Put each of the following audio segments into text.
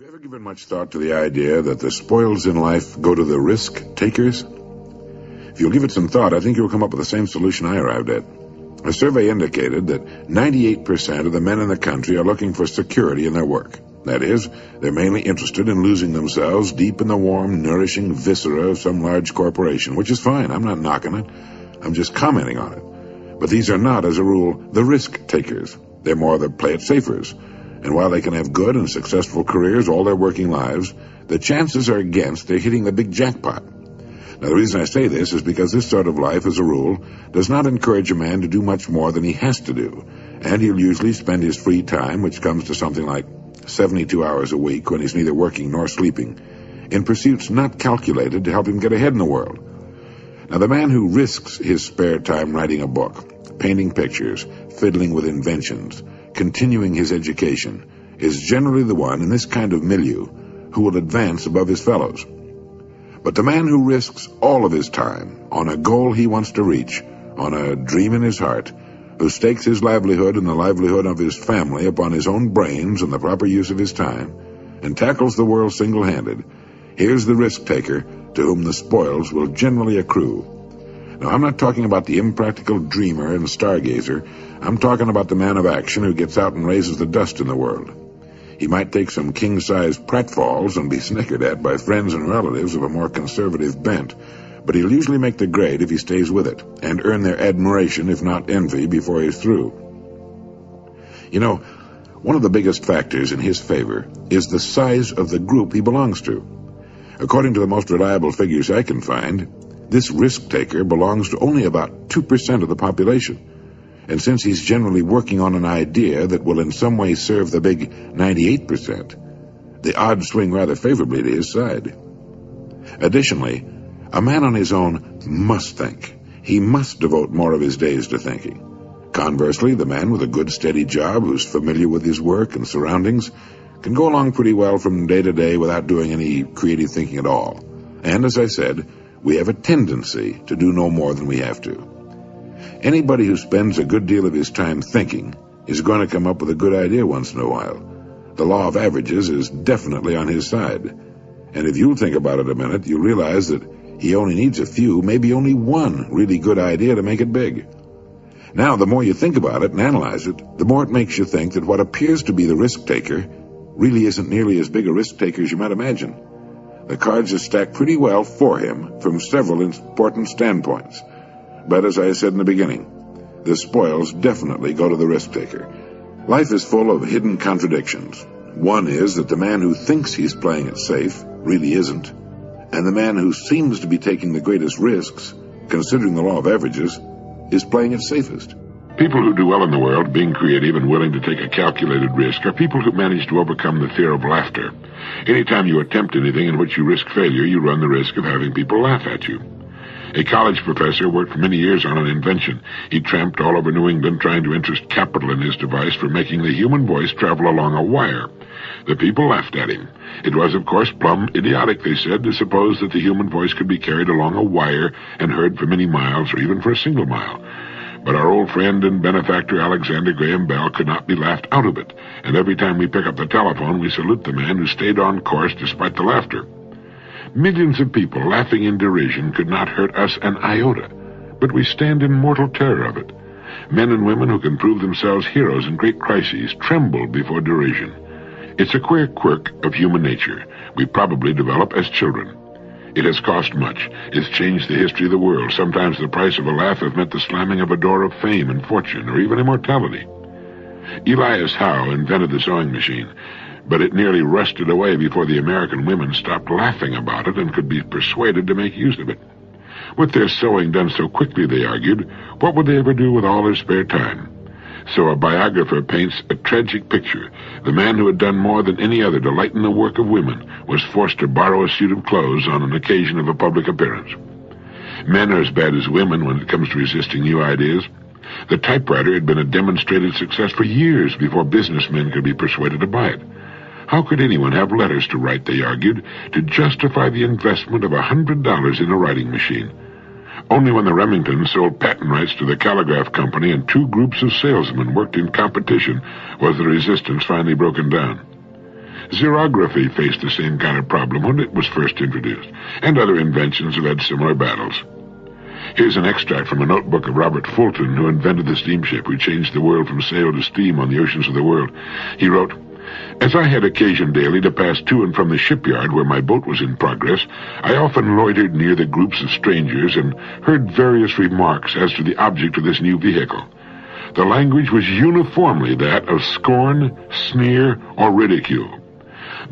Have you ever given much thought to the idea that the spoils in life go to the risk takers? If you'll give it some thought, I think you'll come up with the same solution I arrived at. A survey indicated that 98% of the men in the country are looking for security in their work. That is, they're mainly interested in losing themselves deep in the warm, nourishing viscera of some large corporation, which is fine. I'm not knocking it. I'm just commenting on it. But these are not, as a rule, the risk takers. They're more the play-it-safers. And while they can have good and successful careers all their working lives, the chances are against their hitting the big jackpot. Now, the reason I say this is because this sort of life, as a rule, does not encourage a man to do much more than he has to do, and he'll usually spend his free time, which comes to something like 72 hours a week when he's neither working nor sleeping, in pursuits not calculated to help him get ahead in the world. Now, the man who risks his spare time writing a book, painting pictures, fiddling with inventions, continuing his education, is generally the one in this kind of milieu who will advance above his fellows. But the man who risks all of his time on a goal he wants to reach, on a dream in his heart, who stakes his livelihood and the livelihood of his family upon his own brains and the proper use of his time, and tackles the world single-handed, here's the risk-taker to whom the spoils will generally accrue. Now, I'm not talking about the impractical dreamer and stargazer. I'm talking about the man of action who gets out and raises the dust in the world. He might take some king-size pratfalls and be snickered at by friends and relatives of a more conservative bent, but he'll usually make the grade if he stays with it, and earn their admiration, if not envy, before he's through. You know, one of the biggest factors in his favor is the size of the group he belongs to. According to the most reliable figures I can find, this risk-taker belongs to only about 2% of the population. And since he's generally working on an idea that will in some way serve the big 98%, the odds swing rather favorably to his side. Additionally, a man on his own must think. He must devote more of his days to thinking. Conversely, the man with a good steady job who's familiar with his work and surroundings can go along pretty well from day to day without doing any creative thinking at all. And as I said, we have a tendency to do no more than we have to. Anybody who spends a good deal of his time thinking is going to come up with a good idea once in a while. The law of averages is definitely on his side. And if you'll think about it a minute, you'll realize that he only needs a few, maybe only one really good idea to make it big. Now, the more you think about it and analyze it, the more it makes you think that what appears to be the risk-taker really isn't nearly as big a risk-taker as you might imagine. The cards are stacked pretty well for him from several important standpoints. But as I said in the beginning, the spoils definitely go to the risk-taker. Life is full of hidden contradictions. One is that the man who thinks he's playing it safe really isn't, and the man who seems to be taking the greatest risks, considering the law of averages, is playing it safest. People who do well in the world, being creative and willing to take a calculated risk, are people who manage to overcome the fear of laughter. Anytime you attempt anything in which you risk failure, you run the risk of having people laugh at you. A college professor worked for many years on an invention. He tramped all over New England trying to interest capital in his device for making the human voice travel along a wire. The people laughed at him. It was, of course, plumb idiotic, they said, to suppose that the human voice could be carried along a wire and heard for many miles or even for a single mile. But our old friend and benefactor Alexander Graham Bell could not be laughed out of it, and every time we pick up the telephone, we salute the man who stayed on course despite the laughter. Millions of people laughing in derision could not hurt us an iota, but we stand in mortal terror of it. Men and women who can prove themselves heroes in great crises tremble before derision. It's a queer quirk of human nature we probably develop as children. It has cost much. It's changed the history of the world. Sometimes the price of a laugh has meant the slamming of a door of fame and fortune, or even immortality. Elias Howe invented the sewing machine, but it nearly rusted away before the American women stopped laughing about it and could be persuaded to make use of it. With their sewing done so quickly, they argued, what would they ever do with all their spare time? So a biographer paints a tragic picture. The man who had done more than any other to lighten the work of women was forced to borrow a suit of clothes on an occasion of a public appearance. Men are as bad as women when it comes to resisting new ideas. The typewriter had been a demonstrated success for years before businessmen could be persuaded to buy it. How could anyone have letters to write, they argued, to justify the investment of $100 in a writing machine? Only when the Remingtons sold patent rights to the Calligraph Company and two groups of salesmen worked in competition was the resistance finally broken down. Xerography faced the same kind of problem when it was first introduced, and other inventions have had similar battles. Here's an extract from a notebook of Robert Fulton, who invented the steamship, who changed the world from sail to steam on the oceans of the world. He wrote, "As I had occasion daily to pass to and from the shipyard where my boat was in progress, I often loitered near the groups of strangers and heard various remarks as to the object of this new vehicle. The language was uniformly that of scorn, sneer, or ridicule.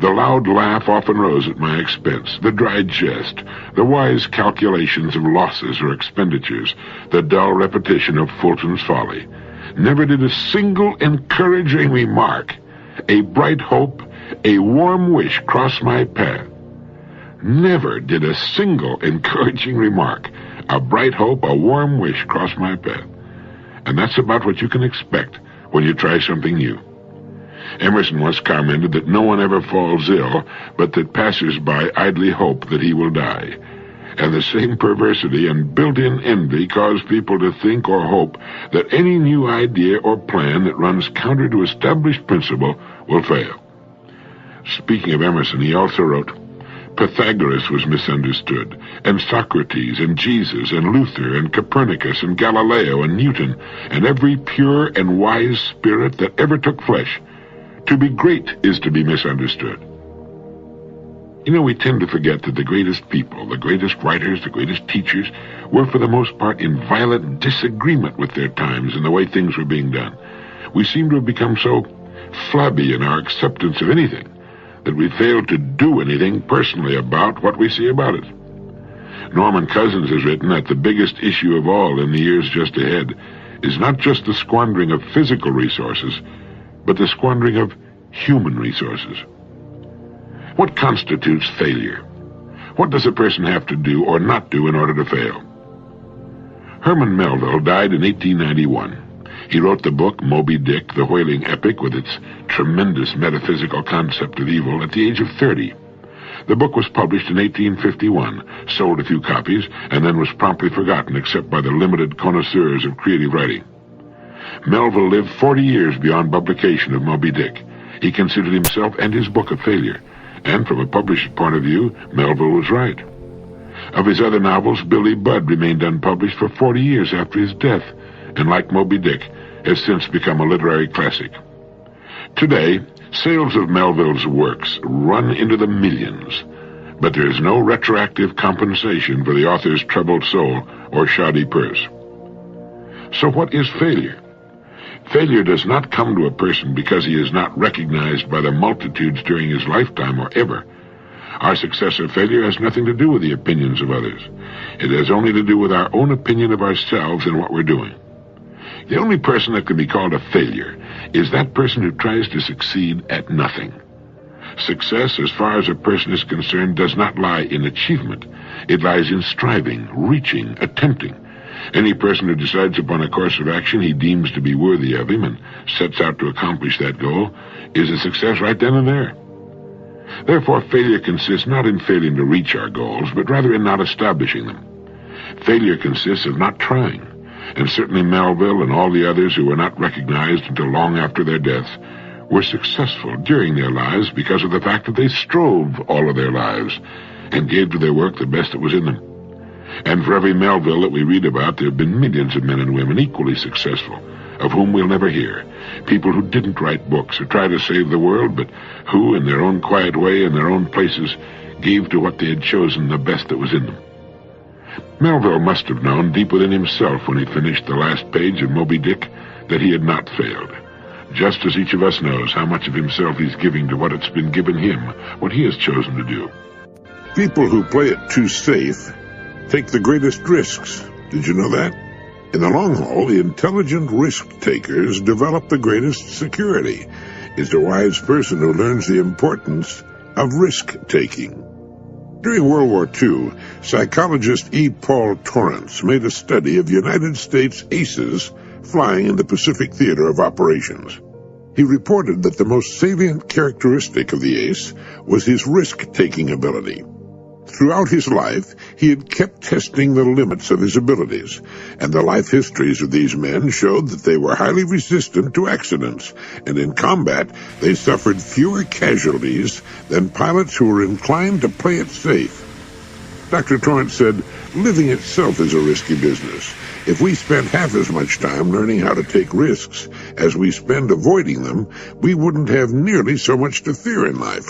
The loud laugh often rose at my expense, the dry jest, the wise calculations of losses or expenditures, the dull repetition of Fulton's folly. Never did a single encouraging remark, a bright hope, a warm wish cross my path. Never did a single encouraging remark, a bright hope, a warm wish cross my path." And that's about what you can expect when you try something new. Emerson once commented that no one ever falls ill, but that passers-by idly hope that he will die. And the same perversity and built-in envy cause people to think or hope that any new idea or plan that runs counter to established principle will fail. Speaking of Emerson, he also wrote, "Pythagoras was misunderstood, and Socrates, and Jesus, and Luther, and Copernicus, and Galileo, and Newton, and every pure and wise spirit that ever took flesh. To be great is to be misunderstood." You know, we tend to forget that the greatest people, the greatest writers, the greatest teachers, were for the most part in violent disagreement with their times and the way things were being done. We seem to have become so flabby in our acceptance of anything that we fail to do anything personally about what we see about it. Norman Cousins has written that the biggest issue of all in the years just ahead is not just the squandering of physical resources, but the squandering of human resources. What constitutes failure? What does a person have to do or not do in order to fail? Herman Melville died in 1891. He wrote the book Moby Dick, the whaling epic, with its tremendous metaphysical concept of evil, at the age of 30. The book was published in 1851, sold a few copies, and then was promptly forgotten except by the limited connoisseurs of creative writing. Melville lived 40 years beyond publication of Moby Dick. He considered himself and his book a failure, and from a publisher's point of view, Melville was right. Of his other novels, Billy Budd remained unpublished for 40 years after his death, and like Moby Dick, has since become a literary classic. Today, sales of Melville's works run into the millions, but there is no retroactive compensation for the author's troubled soul or shoddy purse. So what is failure? Failure does not come to a person because he is not recognized by the multitudes during his lifetime or ever. Our success or failure has nothing to do with the opinions of others. It has only to do with our own opinion of ourselves and what we're doing. The only person that can be called a failure is that person who tries to succeed at nothing. Success, as far as a person is concerned, does not lie in achievement. It lies in striving, reaching, attempting. Any person who decides upon a course of action he deems to be worthy of him and sets out to accomplish that goal is a success right then and there. Therefore, failure consists not in failing to reach our goals, but rather in not establishing them. Failure consists of not trying, and certainly Melville and all the others who were not recognized until long after their deaths were successful during their lives because of the fact that they strove all of their lives and gave to their work the best that was in them. And for every Melville that we read about, there have been millions of men and women equally successful, of whom we'll never hear. People who didn't write books or try to save the world, but who, in their own quiet way, in their own places, gave to what they had chosen the best that was in them. Melville must have known deep within himself when he finished the last page of Moby Dick that he had not failed, just as each of us knows how much of himself he's giving to what it's been given him, what he has chosen to do. People who play it too safe take the greatest risks. Did you know that? In the long haul, the intelligent risk-takers develop the greatest security. It's the wise person who learns the importance of risk-taking. During World War II, psychologist E. Paul Torrance made a study of United States aces flying in the Pacific Theater of Operations. He reported that the most salient characteristic of the ace was his risk-taking ability. Throughout his life, he had kept testing the limits of his abilities, and the life histories of these men showed that they were highly resistant to accidents, and in combat they suffered fewer casualties than pilots who were inclined to play it safe. Dr. Conant said, "Living itself is a risky business. If we spent half as much time learning how to take risks as we spend avoiding them, we wouldn't have nearly so much to fear in life."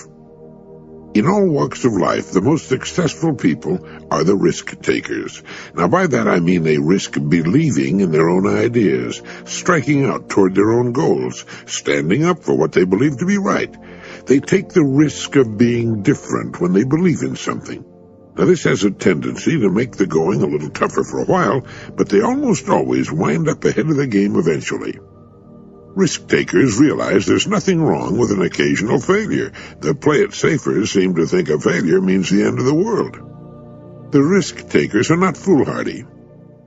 In all walks of life, the most successful people are the risk takers. Now, by that I mean they risk believing in their own ideas, striking out toward their own goals, standing up for what they believe to be right. They take the risk of being different when they believe in something. Now, this has a tendency to make the going a little tougher for a while, but they almost always wind up ahead of the game eventually. Risk-takers realize there's nothing wrong with an occasional failure. The play-it-safers seem to think a failure means the end of the world. The risk-takers are not foolhardy.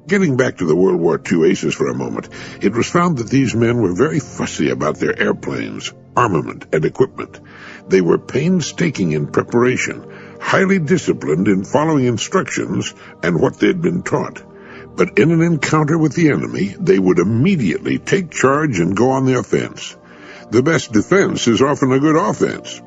Getting back to the World War II aces for a moment, it was found that these men were very fussy about their airplanes, armament, and equipment. They were painstaking in preparation, highly disciplined in following instructions and what they'd been taught. But in an encounter with the enemy, they would immediately take charge and go on the offense. The best defense is often a good offense.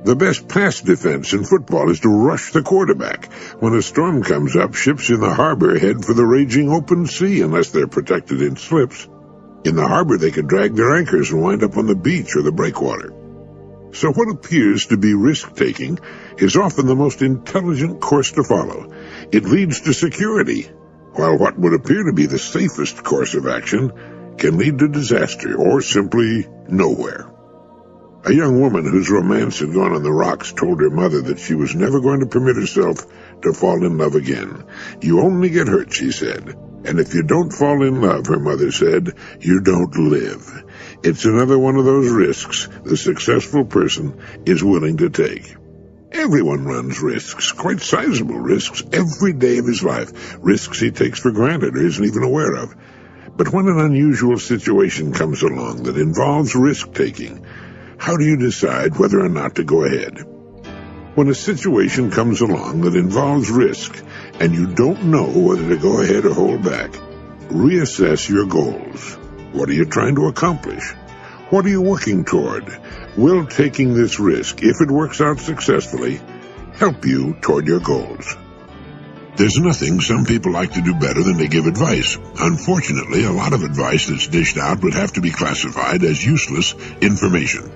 The best pass defense in football is to rush the quarterback. When a storm comes up, ships in the harbor head for the raging open sea unless they're protected in slips. In the harbor, they could drag their anchors and wind up on the beach or the breakwater. So what appears to be risk-taking is often the most intelligent course to follow. It leads to security, while what would appear to be the safest course of action can lead to disaster or simply nowhere. A young woman whose romance had gone on the rocks told her mother that she was never going to permit herself to fall in love again. "You only get hurt," she said. "And if you don't fall in love," her mother said, "you don't live." It's another one of those risks the successful person is willing to take. Everyone runs risks, quite sizable risks, every day of his life, risks he takes for granted or isn't even aware of. But when an unusual situation comes along that involves risk-taking, how do you decide whether or not to go ahead? When a situation comes along that involves risk and you don't know whether to go ahead or hold back, reassess your goals. What are you trying to accomplish? What are you working toward? Will taking this risk, if it works out successfully, help you toward your goals? There's nothing some people like to do better than to give advice. Unfortunately, a lot of advice that's dished out would have to be classified as useless information.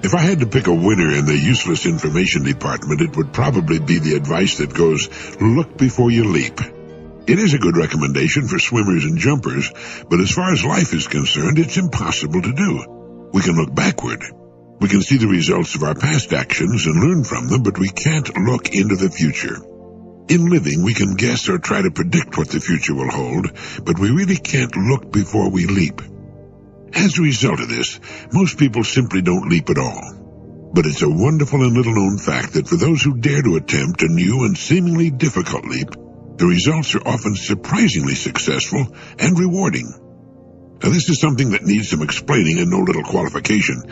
If I had to pick a winner in the useless information department, it would probably be the advice that goes, look before you leap. It is a good recommendation for swimmers and jumpers, but as far as life is concerned, it's impossible to do. We can look backward. We can see the results of our past actions and learn from them, but we can't look into the future. In living, we can guess or try to predict what the future will hold, but we really can't look before we leap. As a result of this, most people simply don't leap at all. But it's a wonderful and little-known fact that for those who dare to attempt a new and seemingly difficult leap, the results are often surprisingly successful and rewarding. Now, this is something that needs some explaining and no little qualification.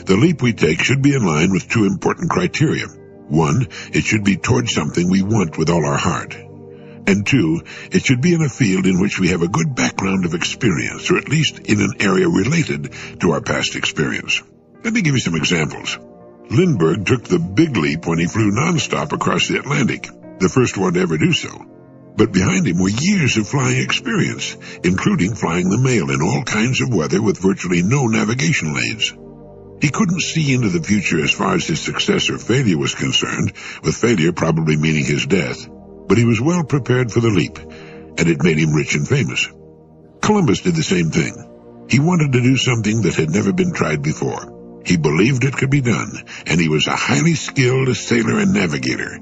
The leap we take should be in line with two important criteria. One, it should be towards something we want with all our heart. And two, it should be in a field in which we have a good background of experience, or at least in an area related to our past experience. Let me give you some examples. Lindbergh took the big leap when he flew nonstop across the Atlantic, the first one to ever do so. But behind him were years of flying experience, including flying the mail in all kinds of weather with virtually no navigational aids. He couldn't see into the future as far as his success or failure was concerned, with failure probably meaning his death, but he was well prepared for the leap, and it made him rich and famous. Columbus did the same thing. He wanted to do something that had never been tried before. He believed it could be done, and he was a highly skilled sailor and navigator,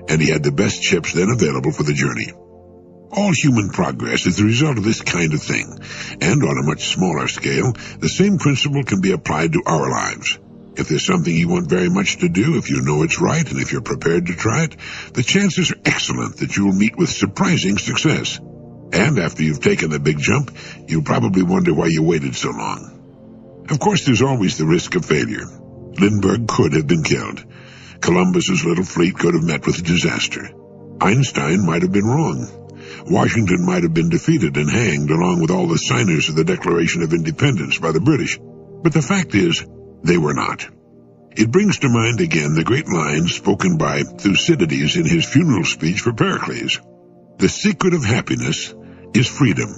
and he had the best ships then available for the journey. All human progress is the result of this kind of thing, and on a much smaller scale, the same principle can be applied to our lives. If there's something you want very much to do, if you know it's right, and if you're prepared to try it, the chances are excellent that you will meet with surprising success. And after you've taken the big jump, you'll probably wonder why you waited so long. Of course, there's always the risk of failure. Lindbergh could have been killed. Columbus's little fleet could have met with disaster. Einstein might have been wrong. Washington might have been defeated and hanged along with all the signers of the Declaration of Independence by the British. But the fact is, they were not. It brings to mind again the great lines spoken by Thucydides in his funeral speech for Pericles. The secret of happiness is freedom,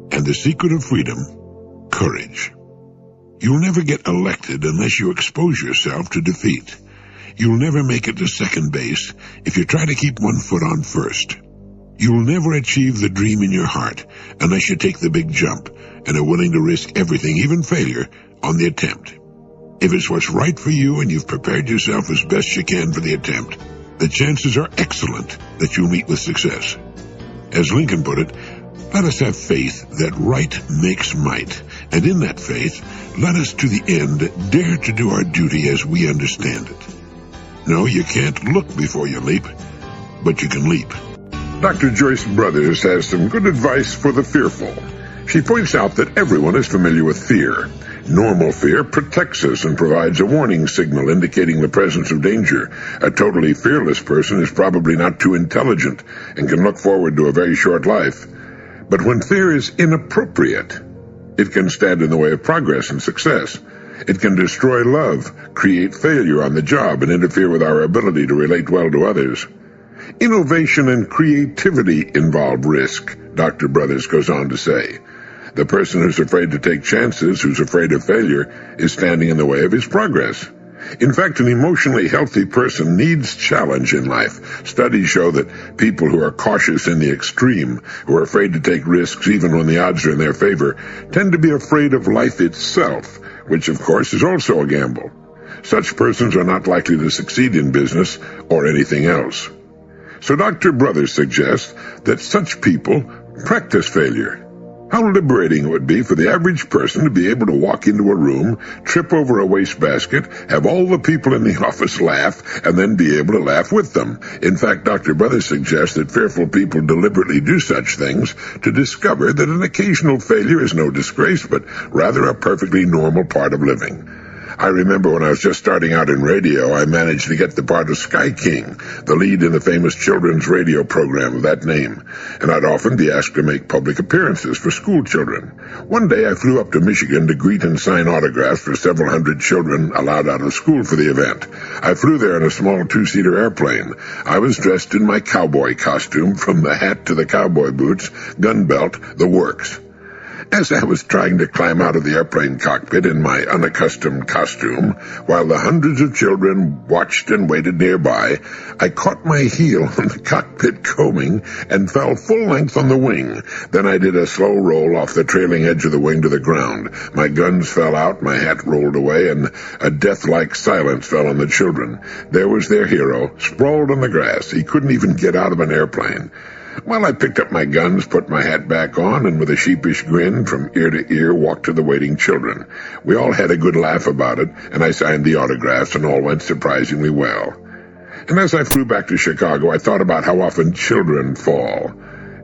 and the secret of freedom, courage. You'll never get elected unless you expose yourself to defeat. You'll never make it to second base if you try to keep one foot on first. You'll never achieve the dream in your heart unless you take the big jump and are willing to risk everything, even failure, on the attempt. If it's what's right for you and you've prepared yourself as best you can for the attempt, the chances are excellent that you'll meet with success. As Lincoln put it, let us have faith that right makes might, and in that faith, let us to the end dare to do our duty as we understand it. No, you can't look before you leap, but you can leap. Dr. Joyce Brothers has some good advice for the fearful. She points out that everyone is familiar with fear. Normal fear protects us and provides a warning signal indicating the presence of danger. A totally fearless person is probably not too intelligent and can look forward to a very short life. But when fear is inappropriate, it can stand in the way of progress and success. It can destroy love, create failure on the job, and interfere with our ability to relate well to others. Innovation and creativity involve risk, Dr. Brothers goes on to say. The person who's afraid to take chances, who's afraid of failure, is standing in the way of his progress. In fact, an emotionally healthy person needs challenge in life. Studies show that people who are cautious in the extreme, who are afraid to take risks even when the odds are in their favor, tend to be afraid of life itself, which of course is also a gamble. Such persons are not likely to succeed in business or anything else. So Dr. Brothers suggests that such people practice failure. How liberating it would be for the average person to be able to walk into a room, trip over a wastebasket, have all the people in the office laugh, and then be able to laugh with them. In fact, Dr. Brothers suggests that fearful people deliberately do such things to discover that an occasional failure is no disgrace, but rather a perfectly normal part of living. I remember when I was just starting out in radio, I managed to get the part of Sky King, the lead in the famous children's radio program of that name, and I'd often be asked to make public appearances for school children. One day I flew up to Michigan to greet and sign autographs for several hundred children allowed out of school for the event. I flew there in a small two-seater airplane. I was dressed in my cowboy costume, from the hat to the cowboy boots, gun belt, the works. As I was trying to climb out of the airplane cockpit in my unaccustomed costume, while the hundreds of children watched and waited nearby, I caught my heel on the cockpit coaming and fell full length on the wing. Then I did a slow roll off the trailing edge of the wing to the ground. My guns fell out, my hat rolled away, and a death-like silence fell on the children. There was their hero, sprawled on the grass. He couldn't even get out of an airplane. Well, I picked up my guns, put my hat back on, and with a sheepish grin from ear to ear walked to the waiting children. We all had a good laugh about it, and I signed the autographs, and all went surprisingly well. And as I flew back to Chicago, I thought about how often children fall,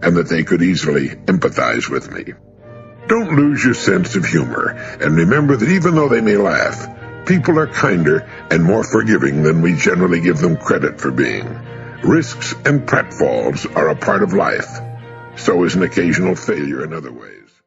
and that they could easily empathize with me. Don't lose your sense of humor, and remember that even though they may laugh, people are kinder and more forgiving than we generally give them credit for being. Risks and pratfalls are a part of life. So is an occasional failure in other ways.